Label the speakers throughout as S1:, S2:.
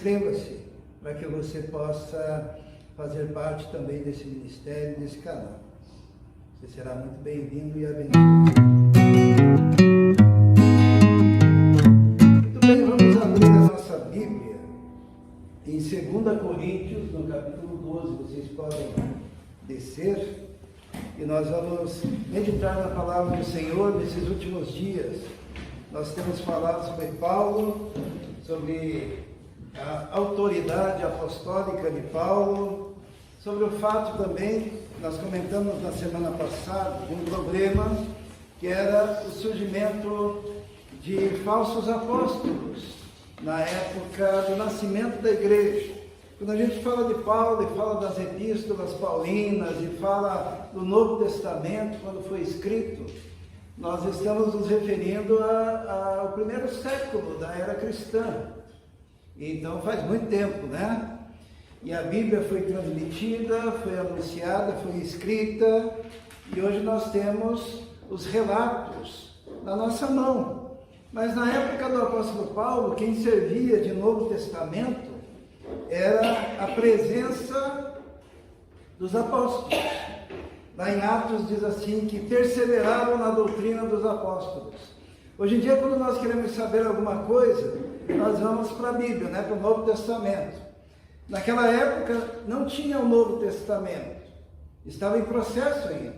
S1: inscreva-se para que você possa fazer parte também desse ministério, desse canal. Você será muito bem-vindo e abençoado. Muito bem, vamos abrir a nossa Bíblia em 2 Coríntios, no capítulo 12. Vocês podem descer e nós vamos meditar na palavra do Senhor nesses últimos dias. Nós temos falado sobre Paulo, sobre a autoridade apostólica de Paulo, sobre o fato também, nós comentamos na semana passada, de um problema que era o surgimento de falsos apóstolos na época do nascimento da igreja. Quando a gente fala de Paulo e fala das epístolas paulinas e fala do Novo Testamento, quando foi escrito, nós estamos nos referindo ao primeiro século da era cristã. Então faz muito tempo, né? E a Bíblia foi transmitida, foi anunciada, foi escrita, e hoje nós temos os relatos na nossa mão. Mas na época do apóstolo Paulo, quem servia de Novo Testamento era a presença dos apóstolos. Lá em Atos diz assim, que perseveraram na doutrina dos apóstolos. Hoje em dia, quando nós queremos saber alguma coisa, nós vamos para a Bíblia, né, para o Novo Testamento. Naquela época não tinha o Novo Testamento, estava em processo ainda.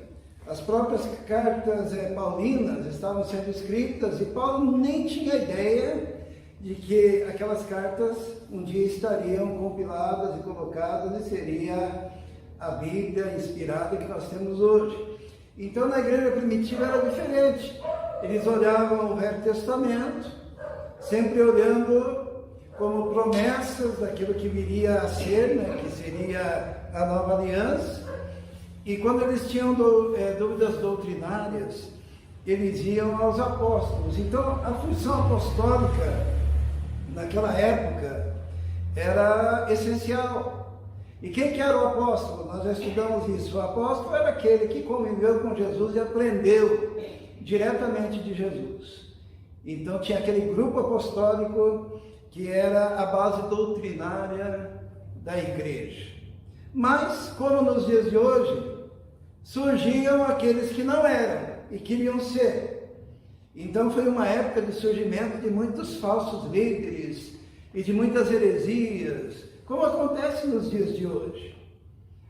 S1: As próprias cartas paulinas estavam sendo escritas e Paulo nem tinha ideia de que aquelas cartas um dia estariam compiladas e colocadas e seria a Bíblia inspirada que nós temos hoje. Então na igreja primitiva era diferente. Eles olhavam o Velho Testamento, sempre olhando como promessas daquilo que viria a ser, né, que seria a nova aliança. E quando eles tinham dúvidas doutrinárias, eles iam aos apóstolos. Então a função apostólica naquela época era essencial. E quem que era o apóstolo? Nós já estudamos isso. O apóstolo era aquele que conviveu com Jesus e aprendeu diretamente de Jesus. Então tinha aquele grupo apostólico que era a base doutrinária da igreja. Mas, como nos dias de hoje, surgiam aqueles que não eram e queriam ser. Então foi uma época de surgimento de muitos falsos líderes e de muitas heresias, como acontece nos dias de hoje.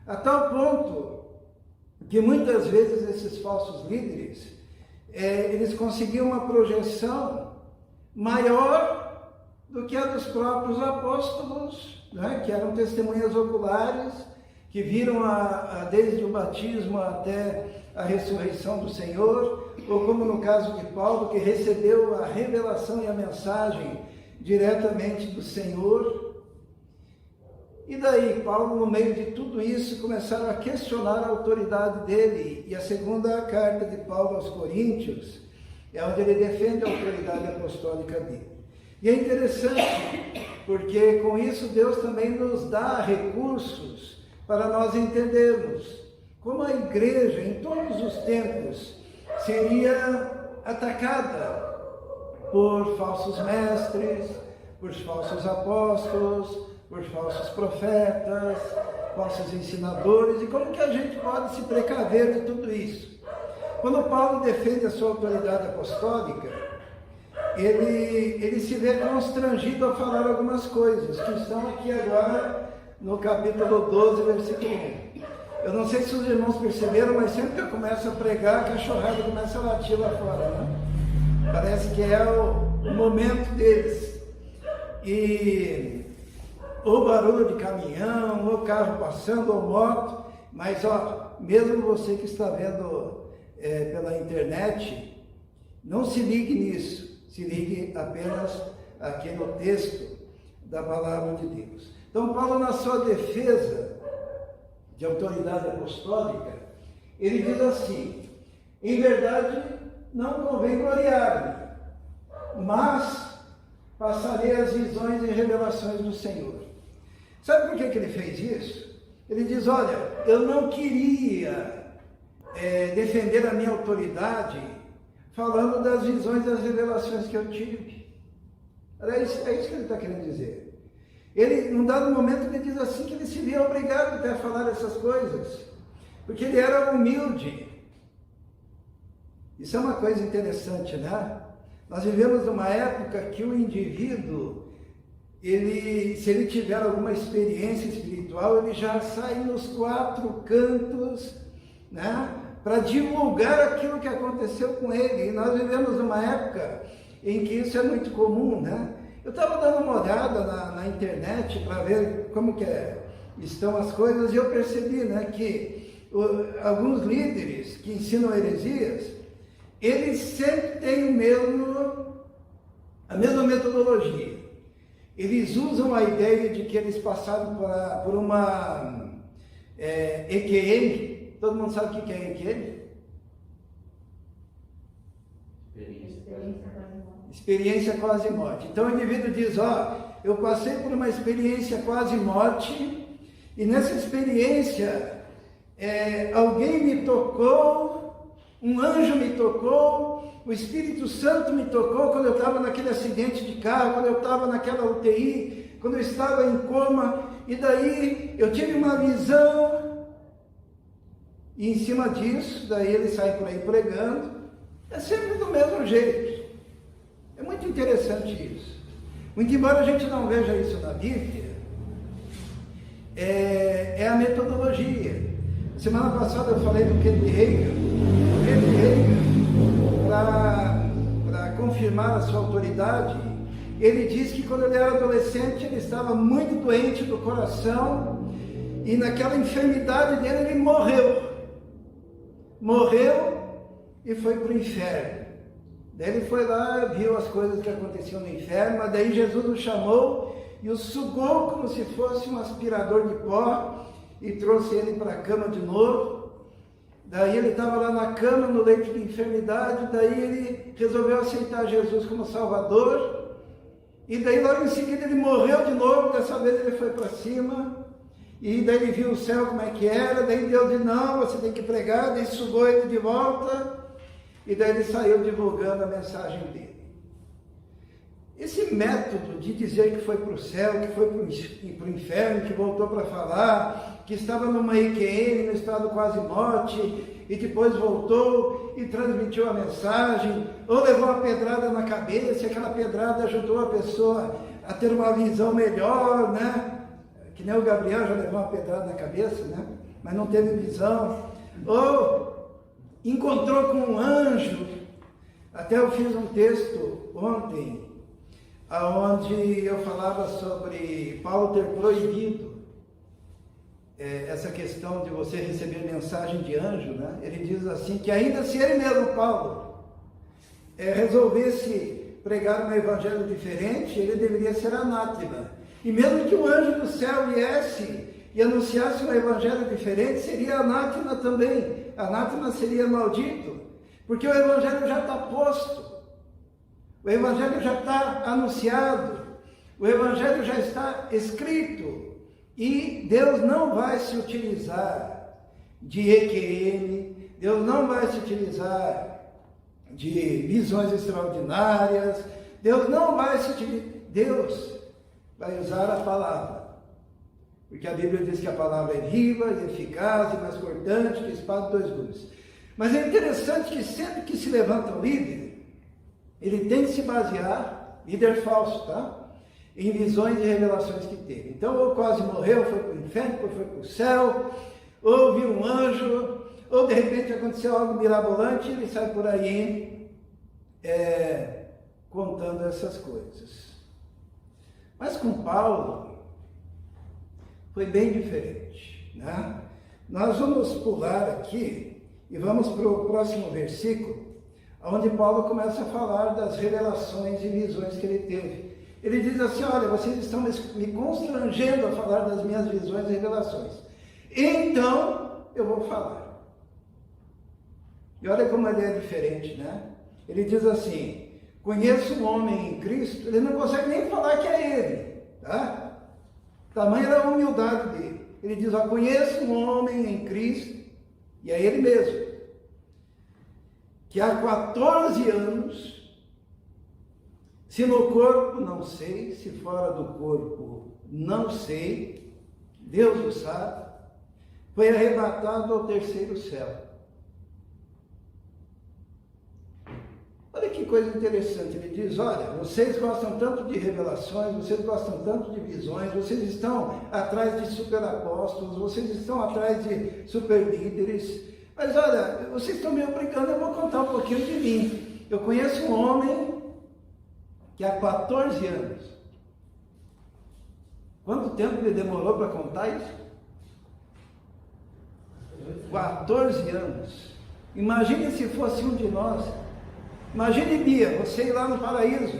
S1: A tal ponto que muitas vezes esses falsos líderes, eles conseguiam uma projeção maior do que a dos próprios apóstolos, né, que eram testemunhas oculares, que viram desde o batismo até a ressurreição do Senhor, ou como no caso de Paulo, que recebeu a revelação e a mensagem diretamente do Senhor. E daí, Paulo, no meio de tudo isso, começaram a questionar a autoridade dele. E a segunda carta de Paulo aos Coríntios é onde ele defende a autoridade apostólica dele. E é interessante, porque com isso Deus também nos dá recursos para nós entendermos como a igreja, em todos os tempos, seria atacada por falsos mestres, por falsos apóstolos, por falsos profetas, falsos ensinadores, e como que a gente pode se precaver de tudo isso? Quando Paulo defende a sua autoridade apostólica, ele se vê constrangido a falar algumas coisas, que estão aqui agora no capítulo 12, versículo 1. Eu não sei se os irmãos perceberam, mas sempre que eu começo a pregar, a cachorrada começa a latir lá fora, né? Parece que é o momento deles. E ou barulho de caminhão, ou carro passando, ou moto, mas mesmo você que está vendo pela internet, não se ligue nisso. Se ligue apenas aqui no texto da palavra de Deus. Então, Paulo, na sua defesa de autoridade apostólica, ele diz assim: em verdade, não convém gloriar-me, mas passarei as visões e revelações do Senhor. Sabe por que ele fez isso? Ele diz: olha, eu não queria defender a minha autoridade falando das visões e das revelações que eu tive. É isso que ele está querendo dizer. Ele, num dado momento, ele diz assim que ele se via obrigado até a falar essas coisas, porque ele era humilde. Isso é uma coisa interessante, né? Nós vivemos numa época que o indivíduo, se ele tiver alguma experiência espiritual, ele já sai nos 4 cantos, né? Para divulgar aquilo que aconteceu com ele. E nós vivemos numa época em que isso é muito comum, né? Eu estava dando uma olhada na internet para ver como que estão as coisas, e eu percebi, né, que alguns líderes que ensinam heresias, eles sempre têm a mesma metodologia. Eles usam a ideia de que eles passaram por uma EQM. Todo mundo sabe o que é EQM? Experiência quase morte. Então o indivíduo diz, eu passei por uma experiência quase morte, e nessa experiência alguém me tocou, um anjo me tocou, o Espírito Santo me tocou quando eu estava naquele acidente de carro, quando eu estava naquela UTI, quando eu estava em coma, e daí eu tive uma visão, e em cima disso, daí ele sai por aí pregando, é sempre do mesmo jeito. É muito interessante isso. Muito embora a gente não veja isso na Bíblia, é a metodologia. Semana passada eu falei do Kenneth Hagin. O Kenneth Hagin, para confirmar a sua autoridade, ele diz que quando ele era adolescente, ele estava muito doente do coração, e naquela enfermidade dele, ele morreu e foi para o inferno. Daí ele foi lá, viu as coisas que aconteciam no inferno, mas daí Jesus o chamou e o sugou como se fosse um aspirador de pó e trouxe ele para a cama de novo. Daí ele estava lá na cama, no leito de enfermidade, daí ele resolveu aceitar Jesus como Salvador, e daí logo em seguida ele morreu de novo, dessa vez ele foi para cima, e daí ele viu o céu como é que era, daí Deus disse, não, você tem que pregar, daí sugou ele de volta, e daí ele saiu divulgando a mensagem dele. Esse método de dizer que foi para o céu, que foi para o inferno, que voltou para falar, que estava numa IQM, no estado quase morte, e depois voltou e transmitiu a mensagem, ou levou uma pedrada na cabeça, e aquela pedrada ajudou a pessoa a ter uma visão melhor, né? Que nem o Gabriel já levou uma pedrada na cabeça, né? Mas não teve visão. Ou encontrou com um anjo. Até eu fiz um texto ontem, onde eu falava sobre Paulo ter proibido essa questão de você receber mensagem de anjo, né? Ele diz assim, que ainda se ele mesmo, Paulo, resolvesse pregar um evangelho diferente, ele deveria ser anátema. E mesmo que o anjo do céu viesse e anunciasse um evangelho diferente, seria anátema também. Anátema seria maldito, porque o evangelho já está posto, o evangelho já está anunciado, o evangelho já está escrito, e Deus não vai se utilizar de EQM, Deus não vai se utilizar de visões extraordinárias, Deus não vai se utilizar, Deus vai usar a palavra. Porque a Bíblia diz que a palavra é viva, e eficaz e mais cortante que espada de 2 gumes. Mas é interessante que sempre que se levanta um líder, ele tem que se basear, líder falso, tá? Em visões e revelações que teve. Então, ou quase morreu, foi para o inferno, ou foi para o céu, ou viu um anjo, ou de repente aconteceu algo mirabolante, e ele sai por aí contando essas coisas. Mas com Paulo foi bem diferente, né? Nós vamos pular aqui e vamos para o próximo versículo, onde Paulo começa a falar das revelações e visões que ele teve. Ele diz assim, olha, vocês estão me constrangendo a falar das minhas visões e revelações. Então, eu vou falar. E olha como ele é diferente, né? Ele diz assim, conheço um homem em Cristo, ele não consegue nem falar que é ele, tá? Tamanha era a humildade dele. Ele diz, conheço um homem em Cristo, e é ele mesmo, que há 14 anos, se no corpo não sei, se fora do corpo Não sei, Deus o sabe, foi arrebatado ao terceiro céu. Olha que coisa interessante, ele diz, olha, vocês gostam tanto de revelações, vocês gostam tanto de visões, vocês estão atrás de superapóstolos, vocês estão atrás de superlíderes, mas olha, vocês estão me obrigando, eu vou contar um pouquinho de mim. Eu conheço um homem que há 14 anos, quanto tempo ele demorou para contar isso? 14 anos. Imagine se fosse um de nós. Imagine, Bia, você ir lá no paraíso,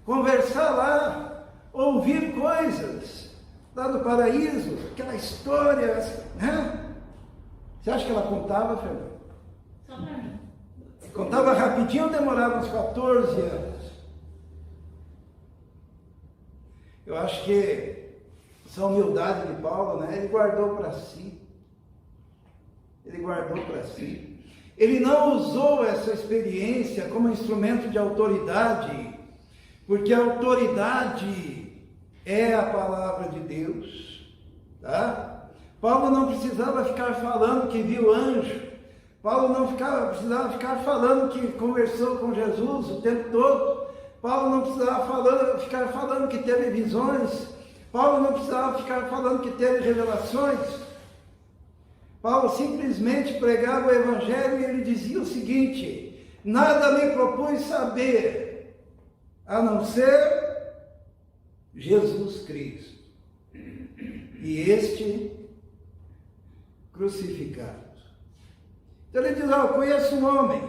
S1: conversar lá, ouvir coisas lá no paraíso, aquela história, né? Você acha que ela contava, Fernanda?
S2: Só para mim.
S1: Contava rapidinho ou demorava uns 14 anos? Eu acho que essa humildade de Paulo, né? Ele guardou para si. Ele guardou para si. Ele não usou essa experiência como instrumento de autoridade, porque a autoridade é a palavra de Deus, tá? Paulo não precisava ficar falando que viu anjo, Paulo não precisava ficar falando que conversou com Jesus o tempo todo, Paulo não precisava ficar falando que teve visões, Paulo não precisava ficar falando que teve revelações. Paulo simplesmente pregava o Evangelho e ele dizia o seguinte: nada me propus saber, a não ser Jesus Cristo, e este crucificado. Então ele diz, eu conheço um homem,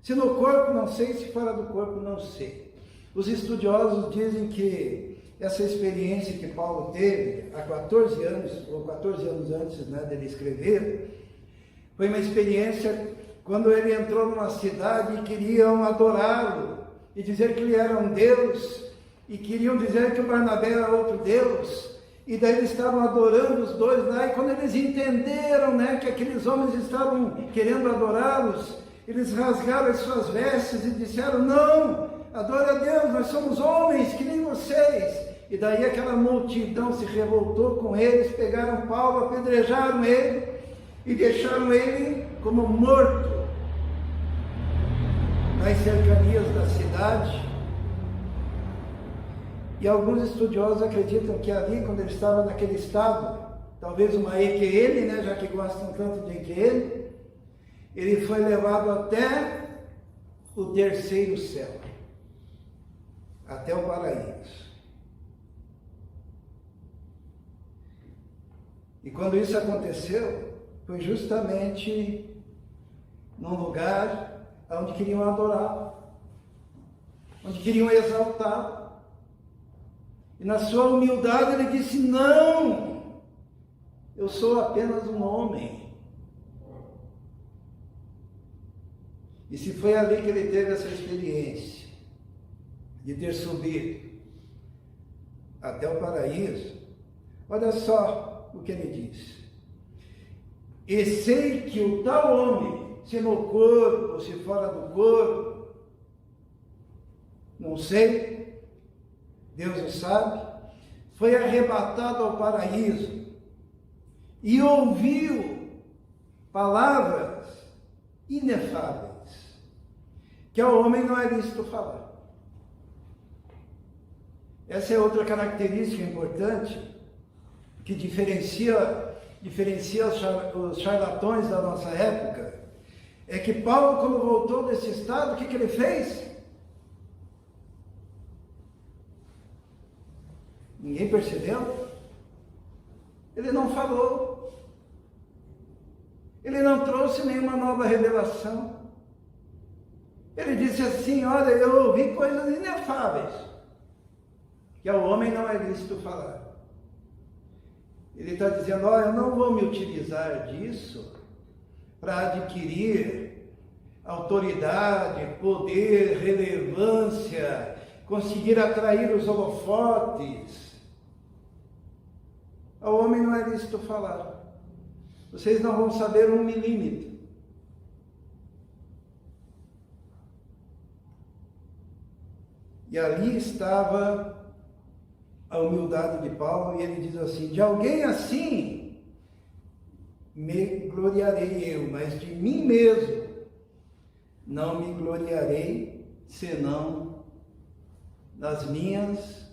S1: se no corpo não sei, se fora do corpo não sei. Os estudiosos dizem que essa experiência que Paulo teve há 14 anos, ou 14 anos antes, né, dele escrever, foi uma experiência quando ele entrou numa cidade e queriam adorá-lo, e dizer que ele era um Deus, e queriam dizer que o Barnabé era outro Deus, e daí eles estavam adorando os dois lá, e quando eles entenderam, né, que aqueles homens estavam querendo adorá-los, eles rasgaram as suas vestes e disseram, não, adore a Deus, nós somos homens que nem vocês. E daí aquela multidão se revoltou com eles, pegaram Paulo, apedrejaram ele e deixaram ele como morto nas cercanias da cidade. E alguns estudiosos acreditam que ali, quando ele estava naquele estado, talvez uma EQL, né, já que gostam tanto de EQL, ele foi levado até o terceiro céu, até o paraíso. E quando isso aconteceu, foi justamente num lugar onde queriam adorá-lo, onde queriam exaltá-lo. E na sua humildade ele disse, não, eu sou apenas um homem. E se foi ali que ele teve essa experiência, de ter subido até o paraíso, olha só o que ele diz. E sei que o tal homem, se no corpo ou se fora do corpo, não sei, Deus o sabe, foi arrebatado ao paraíso e ouviu palavras inefáveis, que ao homem não é lícito falar. Essa é outra característica importante que diferencia os charlatões da nossa época, é que Paulo, quando voltou desse estado, o que ele fez? Ninguém percebeu? Ele não falou. Ele não trouxe nenhuma nova revelação. Ele disse assim, olha, eu ouvi coisas inefáveis, que ao homem não é lícito falar. Ele está dizendo, olha, eu não vou me utilizar disso para adquirir autoridade, poder, relevância, conseguir atrair os holofotes. Ao homem não é lícito falar. Vocês não vão saber 1 milímetro. E ali estava a humildade de Paulo, e ele diz assim: de alguém assim me gloriarei eu, mas de mim mesmo não me gloriarei, senão nas minhas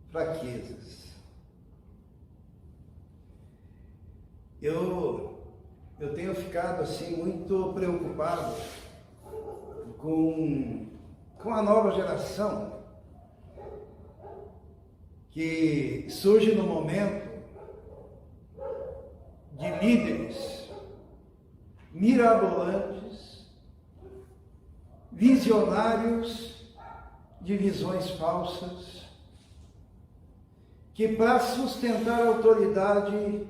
S1: fraquezas. Eu tenho ficado assim muito preocupado com a nova geração que surge no momento de líderes mirabolantes, visionários de visões falsas, que para sustentar a autoridade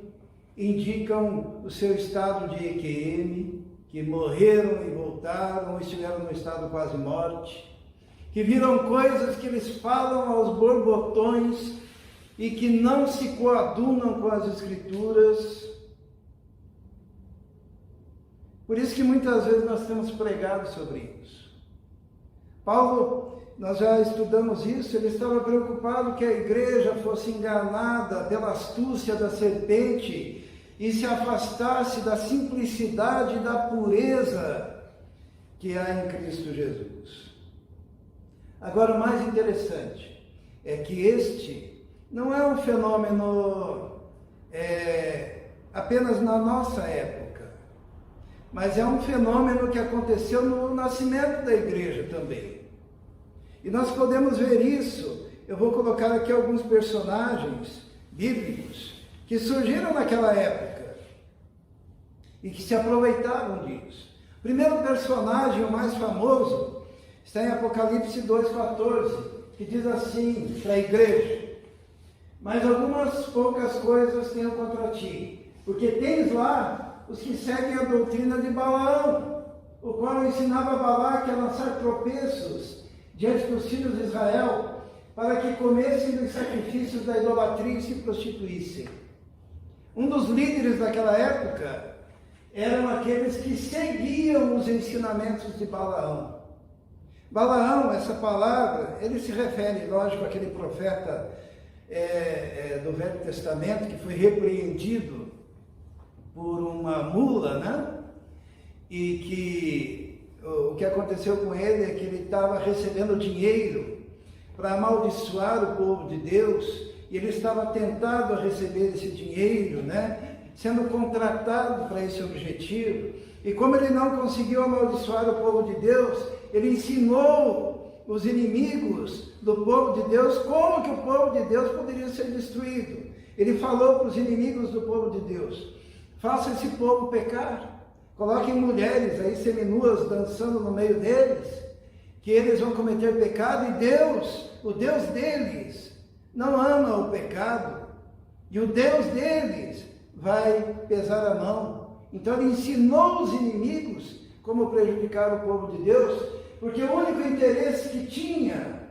S1: indicam o seu estado de EQM, que morreram e voltaram, ou estiveram no estado quase morte, que viram coisas que eles falam aos borbotões e que não se coadunam com as Escrituras. Por isso que muitas vezes nós temos pregado sobre isso. Paulo, nós já estudamos isso, ele estava preocupado que a igreja fosse enganada pela astúcia da serpente e se afastasse da simplicidade e da pureza que há em Cristo Jesus. Agora, o mais interessante é que este não é um fenômeno apenas na nossa época, mas é um fenômeno que aconteceu no nascimento da igreja também. E nós podemos ver isso. Eu vou colocar aqui alguns personagens bíblicos que surgiram naquela época e que se aproveitavam disso. O primeiro personagem, o mais famoso, está em Apocalipse 2,14, que diz assim para a igreja: mas algumas poucas coisas tenho contra ti, porque tens lá os que seguem a doutrina de Balaão, o qual ensinava Balaque a lançar tropeços diante dos filhos de Israel, para que comessem dos sacrifícios da idolatria e se prostituíssem. Um dos líderes daquela época eram aqueles que seguiam os ensinamentos de Balaão. Balaão, essa palavra, ele se refere, lógico, àquele profeta do Velho Testamento que foi repreendido por uma mula, né? E que o que aconteceu com ele é que ele estava recebendo dinheiro para amaldiçoar o povo de Deus, e ele estava tentado a receber esse dinheiro, né? Sendo contratado para esse objetivo. E como ele não conseguiu amaldiçoar o povo de Deus, ele ensinou os inimigos do povo de Deus como que o povo de Deus poderia ser destruído. Ele falou para os inimigos do povo de Deus: faça esse povo pecar, coloquem mulheres aí seminuas dançando no meio deles, que eles vão cometer pecado, e Deus, o Deus deles, não ama o pecado, e o Deus deles vai pesar a mão. Então ele ensinou os inimigos como prejudicar o povo de Deus, porque o único interesse que tinha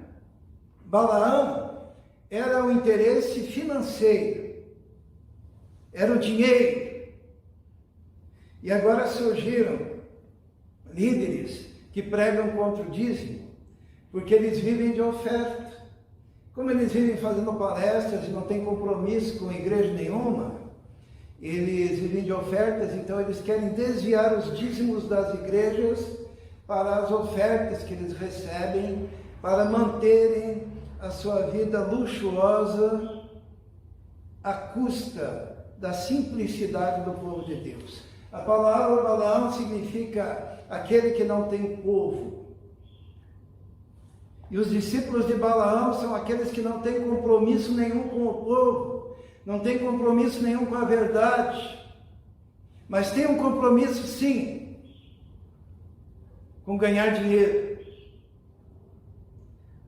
S1: Balaão era o interesse financeiro, era o dinheiro. E agora surgiram líderes que pregam contra o dízimo, porque eles vivem de oferta. Como eles vivem fazendo palestras e não têm compromisso com igreja nenhuma, eles vivem de ofertas, então eles querem desviar os dízimos das igrejas para as ofertas que eles recebem, para manterem a sua vida luxuosa à custa da simplicidade do povo de Deus. A palavra Balaão significa aquele que não tem povo. E os discípulos de Balaão são aqueles que não têm compromisso nenhum com o povo, não têm compromisso nenhum com a verdade, mas têm um compromisso sim com ganhar dinheiro.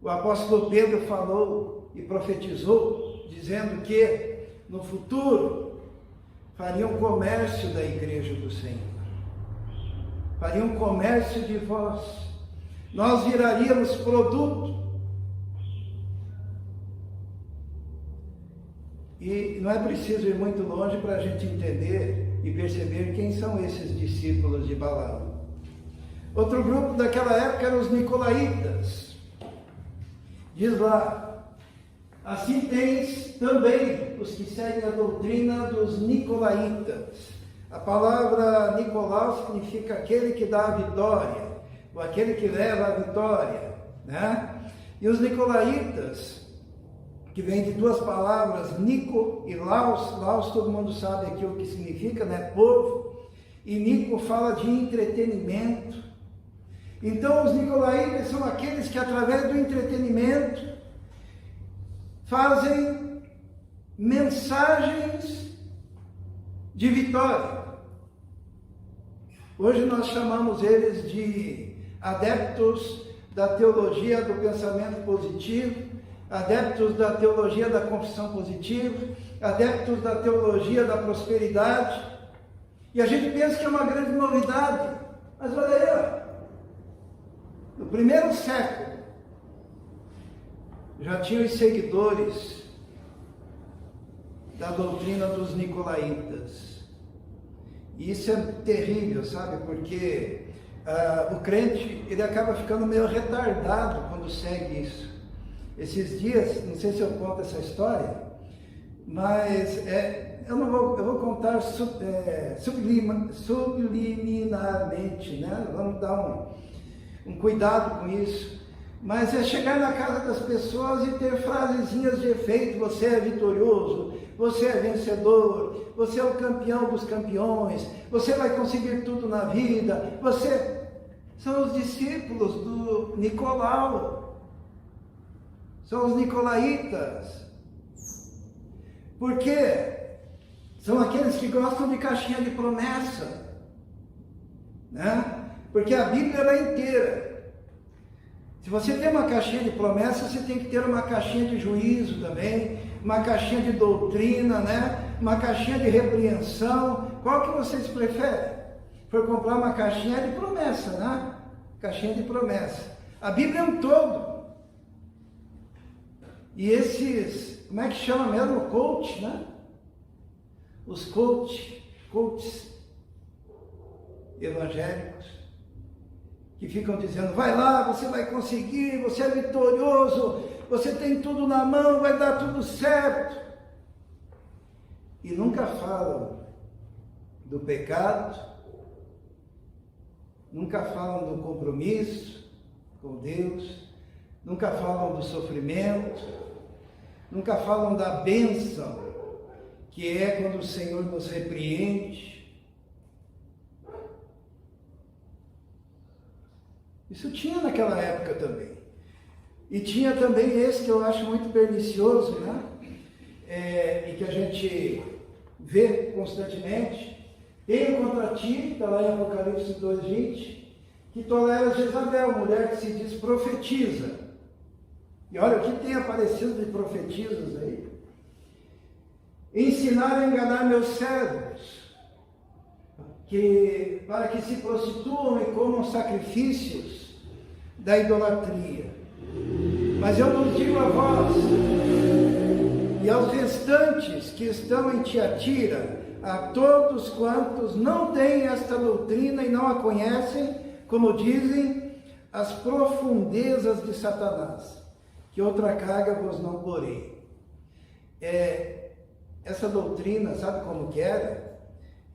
S1: O apóstolo Pedro falou e profetizou, dizendo que no futuro fariam comércio da igreja do Senhor, fariam comércio de vós, nós viraríamos produto. E não é preciso ir muito longe para a gente entender e perceber quem são esses discípulos de Balaão. Outro grupo daquela época eram os nicolaítas. Diz lá, Assim tens também os que seguem a doutrina dos nicolaítas. A palavra Nicolau significa aquele que dá a vitória, ou aquele que leva a vitória, né? E os nicolaítas, que vem de duas palavras, Nico e Laos. Laos todo mundo sabe aqui o que significa, né? Povo. E Nico fala de entretenimento. Então os nicolaítas são aqueles que através do entretenimento fazem mensagens de vitória. Hoje nós chamamos eles de adeptos da teologia do pensamento positivo, adeptos da teologia da confissão positiva, adeptos da teologia da prosperidade. E a gente pensa que é uma grande novidade, mas olha aí, no primeiro século já tinham os seguidores da doutrina dos nicolaítas. E isso é terrível, sabe? Porque o crente, ele acaba ficando meio retardado quando segue isso. Esses dias, não sei se eu conto essa história, mas eu vou contar subliminarmente, né? Vamos dar um cuidado com isso. Mas é chegar na casa das pessoas e ter frasezinhas de efeito: você é vitorioso, você é vencedor, você é o campeão dos campeões, você vai conseguir tudo na vida, São os discípulos do Nicolau, são os nicolaítas. Por quê? São aqueles que gostam de caixinha de promessa, né? Porque a Bíblia é inteira. Se você tem uma caixinha de promessa, você tem que ter uma caixinha de juízo também, uma caixinha de doutrina, né? Uma caixinha de repreensão. Qual que vocês preferem? For comprar uma caixinha de promessa, né? Caixinha de promessa. A Bíblia é um todo. E esses, como é que chama mesmo? Coach, né? Os coaches evangélicos, que ficam dizendo: vai lá, você vai conseguir, você é vitorioso, você tem tudo na mão, vai dar tudo certo. E nunca falam do pecado, nunca falam do compromisso com Deus, nunca falam do sofrimento, nunca falam da bênção, que é quando o Senhor nos repreende. Isso tinha naquela época também. E tinha também esse que eu acho muito pernicioso, né? E que a gente vê constantemente. Tenho contra ti, está lá em Apocalipse 2:20, que toleras Jezabel, mulher que se diz profetiza. E olha o que tem aparecido de profetisas aí. Ensinar a enganar meus servos, para que se prostituam e comam sacrifícios da idolatria. Mas eu vos digo a vós e aos restantes que estão em Tiatira, a todos quantos não têm esta doutrina e não a conhecem, como dizem, as profundezas de Satanás, que outra carga vos não porei. Essa doutrina, sabe como que era?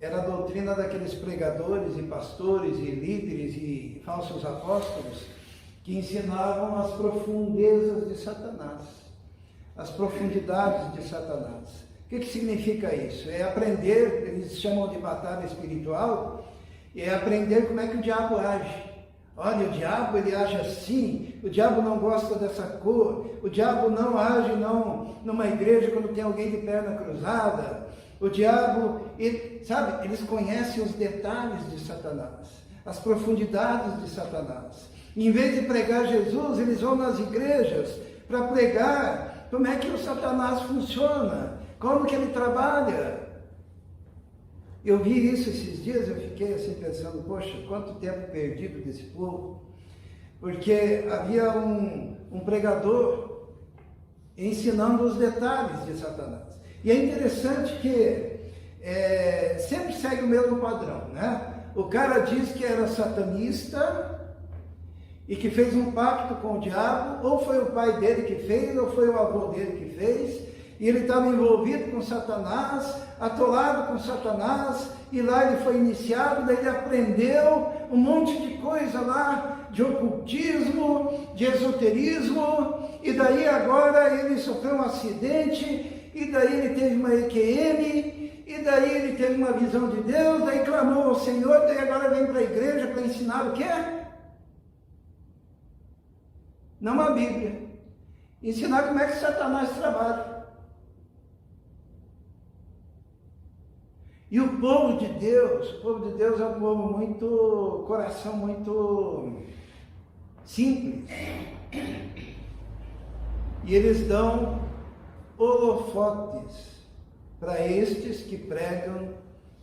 S1: Era a doutrina daqueles pregadores e pastores e líderes e falsos apóstolos que ensinavam as profundezas de Satanás, as profundidades de Satanás. O que significa isso? É aprender, eles chamam de batalha espiritual, é aprender como é que o diabo age. Olha, o diabo ele age assim, o diabo não gosta dessa cor, o diabo não age numa igreja quando tem alguém de perna cruzada, o diabo, sabe, eles conhecem os detalhes de Satanás, as profundidades de Satanás. E, em vez de pregar Jesus, eles vão nas igrejas para pregar como é que o Satanás funciona, como que ele trabalha. Eu vi isso esses dias, eu fiquei assim pensando: poxa, quanto tempo perdido desse povo, porque havia um pregador ensinando os detalhes de Satanás. E é interessante que sempre segue o mesmo padrão, né? O cara diz que era satanista e que fez um pacto com o diabo, ou foi o pai dele que fez, ou foi o avô dele que fez, e ele estava envolvido com Satanás, atolado com Satanás, e lá ele foi iniciado, daí ele aprendeu um monte de coisa lá, de ocultismo, de esoterismo, e daí agora ele sofreu um acidente, e daí ele teve uma EQM, e daí ele teve uma visão de Deus, daí clamou ao Senhor, daí agora vem para a igreja para ensinar o quê? Não a Bíblia. Ensinar como é que Satanás trabalha. E o povo de Deus é um povo muito, coração muito simples. E eles dão holofotes para estes que pregam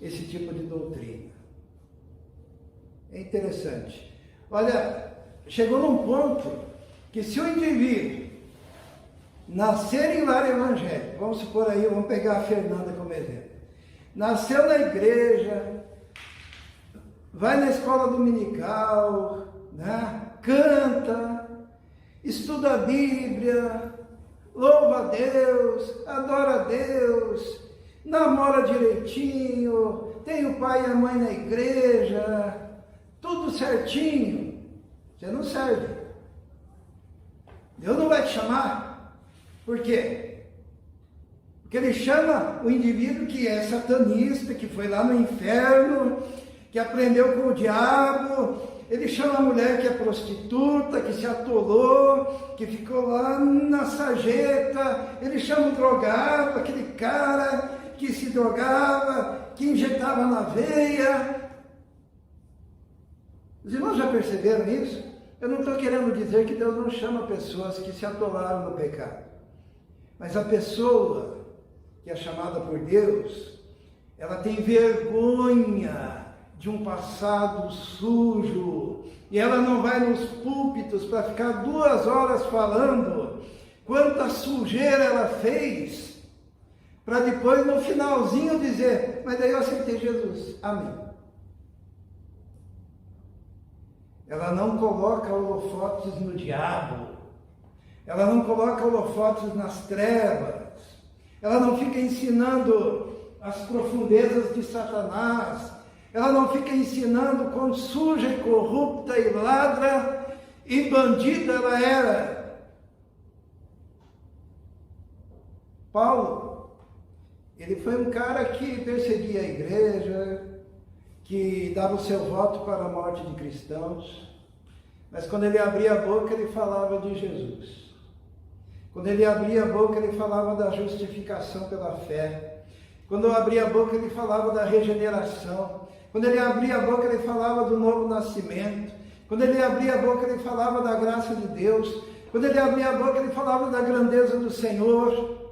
S1: esse tipo de doutrina. É interessante. Olha, chegou num ponto que se o indivíduo nascer em lar evangélico, vamos supor aí, vamos pegar a Fernanda como exemplo, nasceu na igreja, vai na escola dominical, né? Canta, estuda a Bíblia, louva a Deus, adora a Deus, namora direitinho, tem o pai e a mãe na igreja, tudo certinho, você não serve. Deus não vai te chamar. Por quê? Porque ele chama o indivíduo que é satanista, que foi lá no inferno, que aprendeu com o diabo. Ele chama a mulher que é prostituta, que se atolou, que ficou lá na sarjeta. Ele chama o drogado, aquele cara que se drogava, que injetava na veia. Os irmãos já perceberam isso? Eu não estou querendo dizer que Deus não chama pessoas que se atolaram no pecado. Mas a pessoa que é chamada por Deus, ela tem vergonha de um passado sujo, e ela não vai nos púlpitos para ficar 2 horas falando quanta sujeira ela fez, para depois no finalzinho dizer, mas daí eu aceitei Jesus, amém. Ela não coloca holofotes no diabo, ela não coloca holofotes nas trevas, ela não fica ensinando as profundezas de Satanás, ela não fica ensinando quão suja e corrupta e ladra e bandida ela era. Paulo, ele foi um cara que perseguia a igreja, que dava o seu voto para a morte de cristãos, mas quando ele abria a boca, ele falava de Jesus. Quando ele abria a boca, ele falava da justificação pela fé. Quando abria a boca, ele falava da regeneração. Quando ele abria a boca, ele falava do novo nascimento. Quando ele abria a boca, ele falava da graça de Deus. Quando ele abria a boca, ele falava da grandeza do Senhor.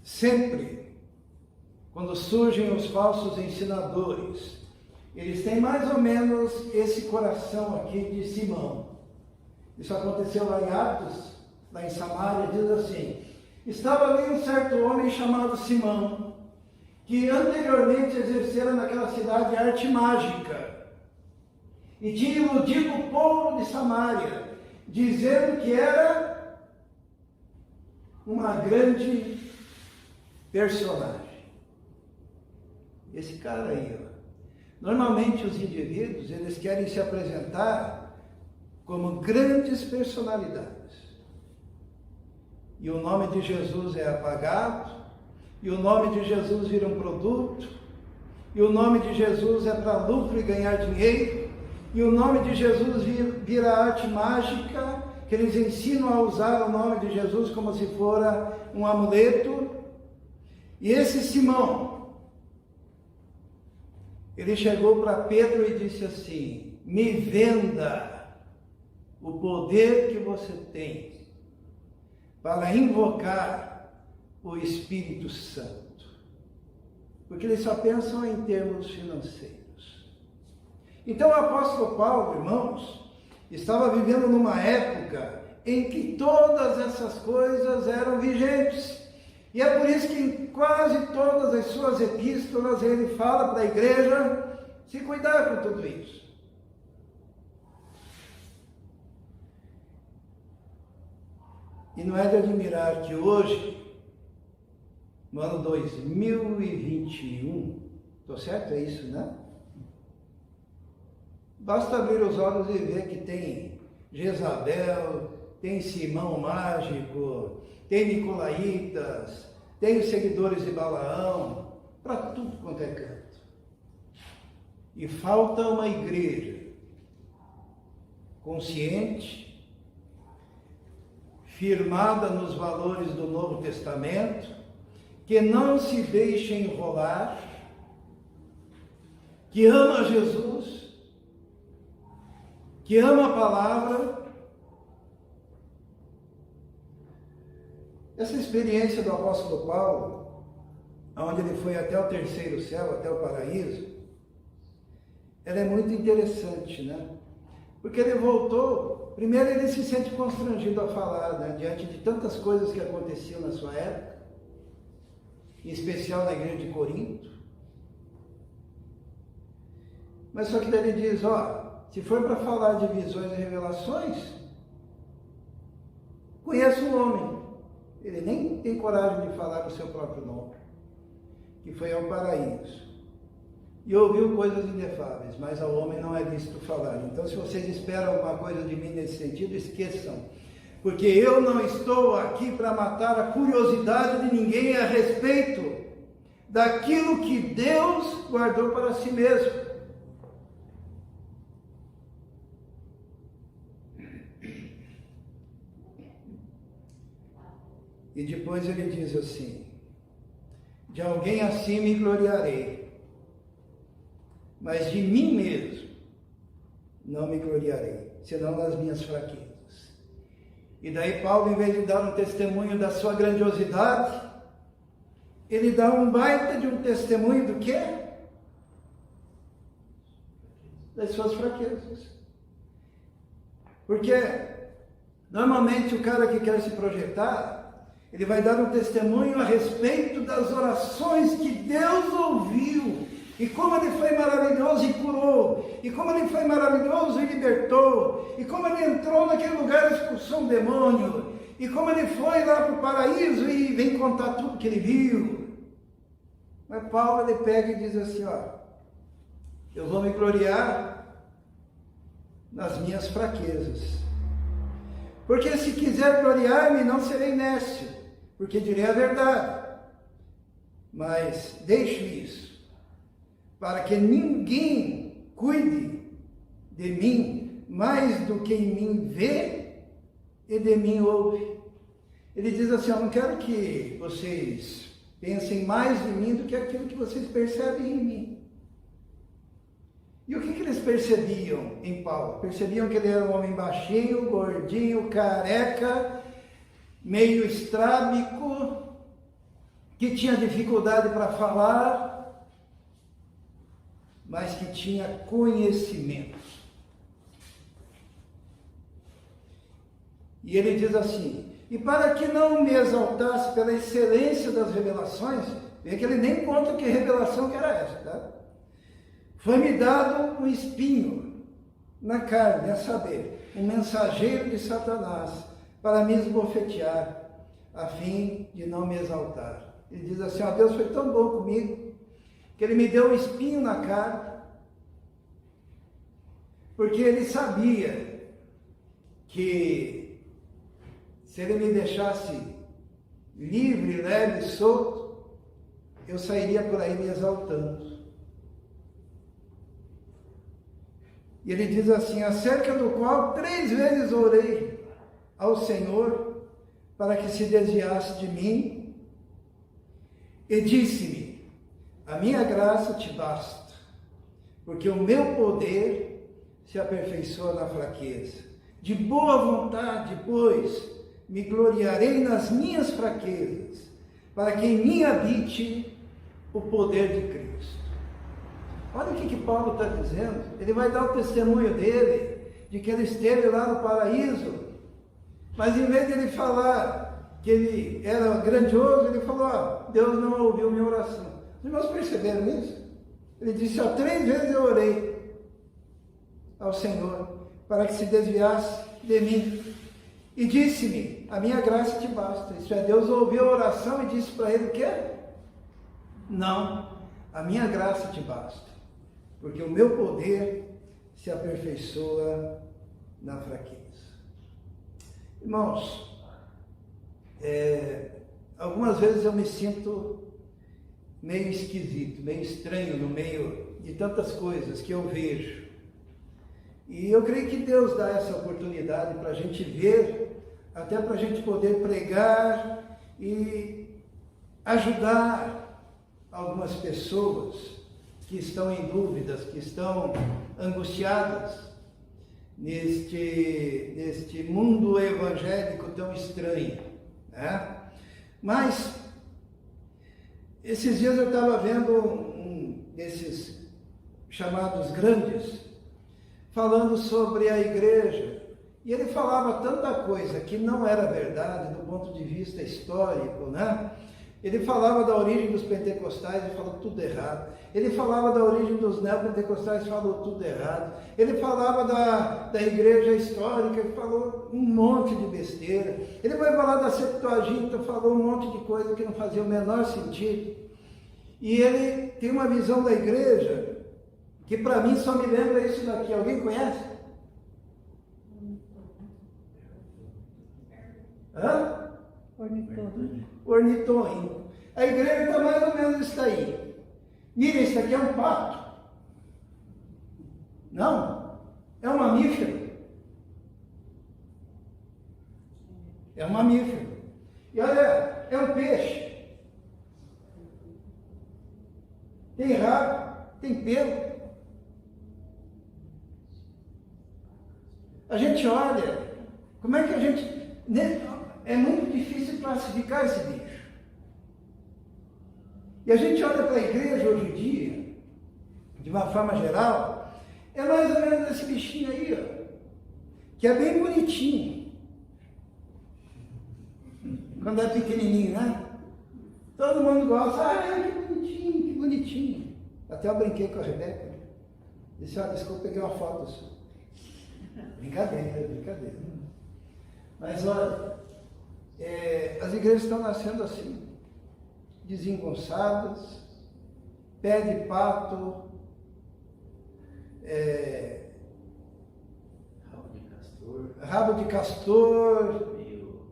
S1: Sempre, quando surgem os falsos ensinadores, eles têm mais ou menos esse coração aqui de Simão. Isso aconteceu lá em Atos, lá em Samaria, diz assim: estava ali um certo homem chamado Simão, que anteriormente exercera naquela cidade arte mágica, e tinha iludido o povo de Samaria, dizendo que era uma grande personagem. Esse cara aí, ó. Normalmente os indivíduos, eles querem se apresentar como grandes personalidades. E o nome de Jesus é apagado, e o nome de Jesus vira um produto, e o nome de Jesus é para lucro e ganhar dinheiro, e o nome de Jesus vira arte mágica, que eles ensinam a usar o nome de Jesus como se fora um amuleto. E esse Simão, ele chegou para Pedro e disse assim: me venda o poder que você tem para invocar o Espírito Santo. Porque eles só pensam em termos financeiros. Então o apóstolo Paulo, irmãos, estava vivendo numa época em que todas essas coisas eram vigentes. E é por isso que em quase todas as suas epístolas ele fala para a igreja se cuidar com tudo isso. E não é de admirar que hoje, no ano 2021, estou certo? É isso, né? Basta abrir os olhos e ver que tem Jezabel, tem Simão Mágico, tem Nicolaitas, tem os seguidores de Balaão, para tudo quanto é canto. E falta uma igreja consciente, firmada nos valores do Novo Testamento, que não se deixa enrolar, que ama Jesus, que ama a palavra. Essa experiência do apóstolo Paulo, onde ele foi até o terceiro céu, até o paraíso, ela é muito interessante, né? Porque ele voltou, primeiro ele se sente constrangido a falar, né? Diante de tantas coisas que aconteciam na sua época, em especial na igreja de Corinto. Mas só que daí ele diz, se for para falar de visões e revelações, conheço um homem, ele nem tem coragem de falar o seu próprio nome, que foi ao paraíso, e ouviu coisas inefáveis, mas ao homem não é lícito falar. Então, se vocês esperam alguma coisa de mim nesse sentido, esqueçam, porque eu não estou aqui para matar a curiosidade de ninguém a respeito daquilo que Deus guardou para si mesmo. E depois ele diz assim, de alguém assim me gloriarei, mas de mim mesmo não me gloriarei, senão nas minhas fraquezas. E daí Paulo, em vez de dar um testemunho da sua grandiosidade, ele dá um baita de um testemunho do quê? Das suas fraquezas. Porque normalmente o cara que quer se projetar, ele vai dar um testemunho a respeito das orações que Deus ouviu, e como ele foi maravilhoso e curou, e como ele foi maravilhoso e libertou, e como ele entrou naquele lugar e expulsou um demônio, e como ele foi lá para o paraíso e vem contar tudo que ele viu. Mas Paulo, ele pega e diz assim, eu vou me gloriar nas minhas fraquezas, porque se quiser gloriar-me, não serei nécio, porque direi a verdade, mas deixo isso, para que ninguém cuide de mim mais do que em mim vê e de mim ouve. Ele diz assim, eu não quero que vocês pensem mais em mim do que aquilo que vocês percebem em mim. E o que eles percebiam em Paulo? Percebiam que ele era um homem baixinho, gordinho, careca, meio estrábico, que tinha dificuldade para falar, mas que tinha conhecimento. E ele diz assim, e para que não me exaltasse pela excelência das revelações, vê que ele nem conta que revelação que era essa, tá? Foi-me dado um espinho na carne, a saber, um mensageiro de Satanás, para me esbofetear, a fim de não me exaltar. Ele diz assim, Deus foi tão bom comigo, que ele me deu um espinho na carne, porque ele sabia que se ele me deixasse livre, leve, solto, eu sairia por aí me exaltando. E ele diz assim, acerca do qual 3 vezes orei ao Senhor para que se desviasse de mim, e disse-me, a minha graça te basta, porque o meu poder se aperfeiçoa na fraqueza. De boa vontade, pois, me gloriarei nas minhas fraquezas, para que em mim habite o poder de Cristo. Olha o que Paulo está dizendo. Ele vai dar o testemunho dele, de que ele esteve lá no paraíso, mas em vez de ele falar que ele era grandioso, ele falou, Deus não ouviu minha oração. Os irmãos perceberam isso? Ele disse, 3 vezes eu orei ao Senhor para que se desviasse de mim. E disse-me, a minha graça te basta. Isso é, Deus ouviu a oração e disse para ele o quê? Não, a minha graça te basta, porque o meu poder se aperfeiçoa na fraqueza. Irmãos, algumas vezes eu me sinto meio esquisito, meio estranho no meio de tantas coisas que eu vejo. E eu creio que Deus dá essa oportunidade para a gente ver, até para a gente poder pregar e ajudar algumas pessoas que estão em dúvidas, que estão angustiadas neste mundo evangélico tão estranho, né? Mas esses dias eu estava vendo um desses chamados grandes falando sobre a igreja, e ele falava tanta coisa que não era verdade do ponto de vista histórico, né? Ele falava da origem dos pentecostais e falou tudo errado. Ele falava da origem dos neopentecostais e falou tudo errado. Ele falava da igreja histórica e falou um monte de besteira. Ele vai falar da Septuaginta, falou um monte de coisa que não fazia o menor sentido. E ele tem uma visão da igreja que para mim só me lembra isso daqui. Alguém conhece? Hã? Ornitorrinco. A igreja está mais ou menos isso aí. Mira, isso aqui é um pato. Não, é um mamífero. É um mamífero. E olha, é um peixe. Tem rabo, tem pelo. A gente olha, como é que a gente... É muito difícil classificar esse bicho. E a gente olha para a igreja hoje em dia, de uma forma geral, é mais ou menos esse bichinho aí, ó, que é bem bonitinho. Quando é pequenininho, né? Todo mundo gosta, que bonitinho, que bonitinho. Até eu brinquei com a Rebeca. Disse, desculpa, peguei uma foto sua. Brincadeira, brincadeira. Mas olha, as igrejas estão nascendo assim, desengonçadas, pé de pato, rabo de castor,
S2: meio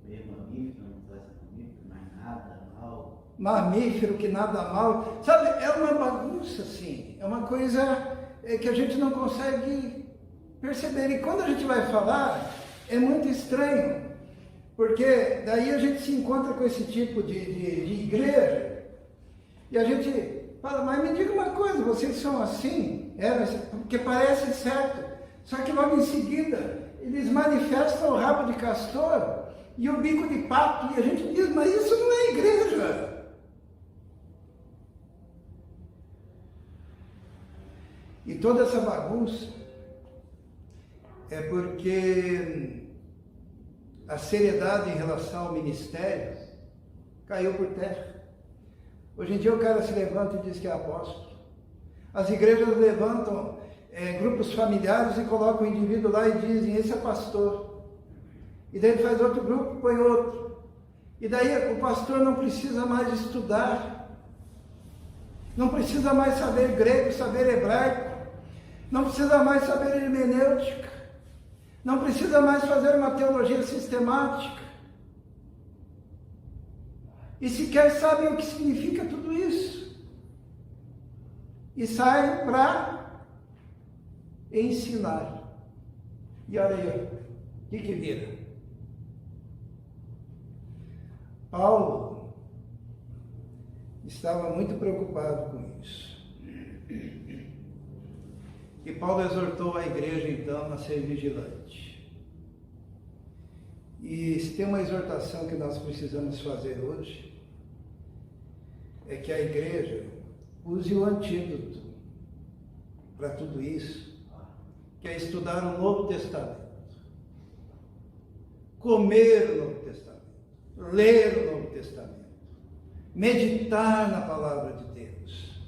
S2: mamífero, não faz mamífero, mas nada mal.
S1: Mamífero que nada mal, sabe, é uma bagunça assim, é uma coisa que a gente não consegue perceber, e quando a gente vai falar, é muito estranho, porque daí a gente se encontra com esse tipo de igreja, e a gente fala, mas me diga uma coisa, vocês são assim? Porque parece certo, só que logo em seguida, eles manifestam o rabo de castor e o bico de pato, e a gente diz, mas isso não é igreja. E toda essa bagunça é porque a seriedade em relação ao ministério caiu por terra. Hoje em dia o cara se levanta e diz que é apóstolo. As igrejas levantam grupos familiares e colocam o indivíduo lá e dizem, esse é pastor. E daí ele faz outro grupo, põe outro. E daí o pastor não precisa mais estudar, não precisa mais saber grego, saber hebraico, não precisa mais saber hermenêutica, não precisa mais fazer uma teologia sistemática. E sequer sabem o que significa tudo isso. E saem para ensinar. E olha aí, o que vira? Paulo estava muito preocupado com isso. E Paulo exortou a igreja, então, a ser vigilante. E se tem uma exortação que nós precisamos fazer hoje, é que a igreja use o antídoto para tudo isso, que é estudar o Novo Testamento. Comer o Novo Testamento. ler o Novo Testamento, meditar na palavra de Deus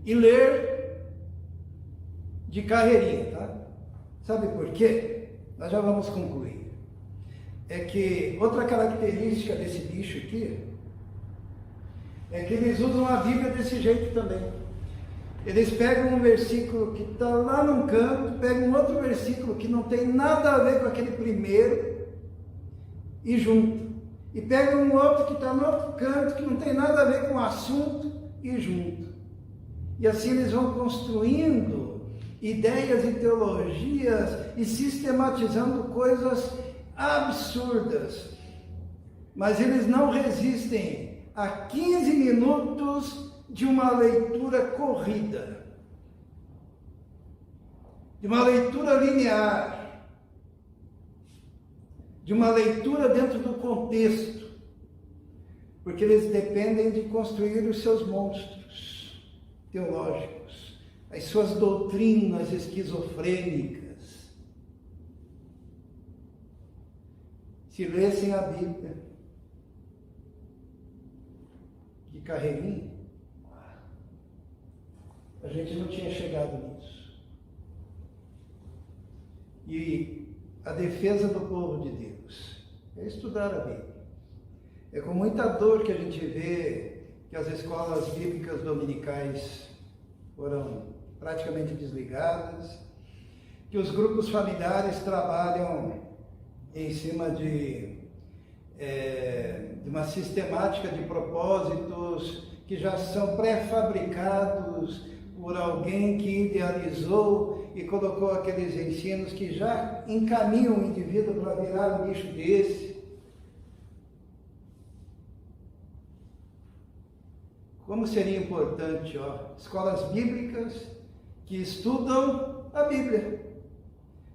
S1: e ler de carreirinha, tá? Sabe por quê? Nós já vamos concluir. É que outra característica desse bicho aqui é que eles usam a Bíblia desse jeito também. Eles pegam um versículo que está lá num canto, pegam um outro versículo que não tem nada a ver com aquele primeiro e juntam. E pegam um outro que está no outro canto, que não tem nada a ver com o assunto e juntam. E assim eles vão construindo ideias e teologias e sistematizando coisas absurdas. Mas eles não resistem a 15 minutos de uma leitura corrida, de uma leitura linear, de uma leitura dentro do contexto, porque eles dependem de construir os seus monstros teológicos, as suas doutrinas esquizofrênicas. Se lessem a Bíblia de carreirinha, a gente não tinha chegado nisso. E a defesa do povo de Deus é estudar a Bíblia. É com muita dor que a gente vê que as escolas bíblicas dominicais foram praticamente desligadas, que os grupos familiares trabalham em cima de uma sistemática de propósitos que já são pré-fabricados por alguém que idealizou e colocou aqueles ensinos que já encaminham o indivíduo para virar um bicho desse. Como seria importante, escolas bíblicas que estudam a Bíblia.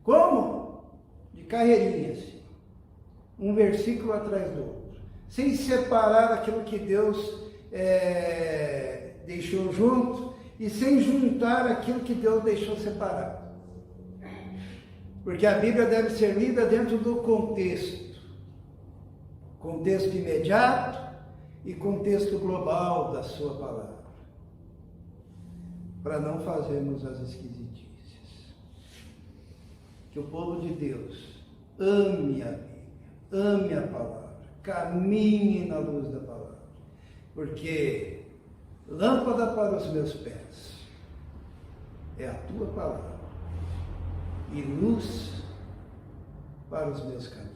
S1: Como? De carreirinhas, um versículo atrás do outro, sem separar aquilo que Deus deixou junto e sem juntar aquilo que Deus deixou separado. Porque a Bíblia deve ser lida dentro do contexto imediato e contexto global da sua palavra, para não fazermos as esquisitices. Que o povo de Deus ame a Bíblia, ame a palavra, caminhe na luz da palavra, porque lâmpada para os meus pés é a tua palavra e luz para os meus caminhos.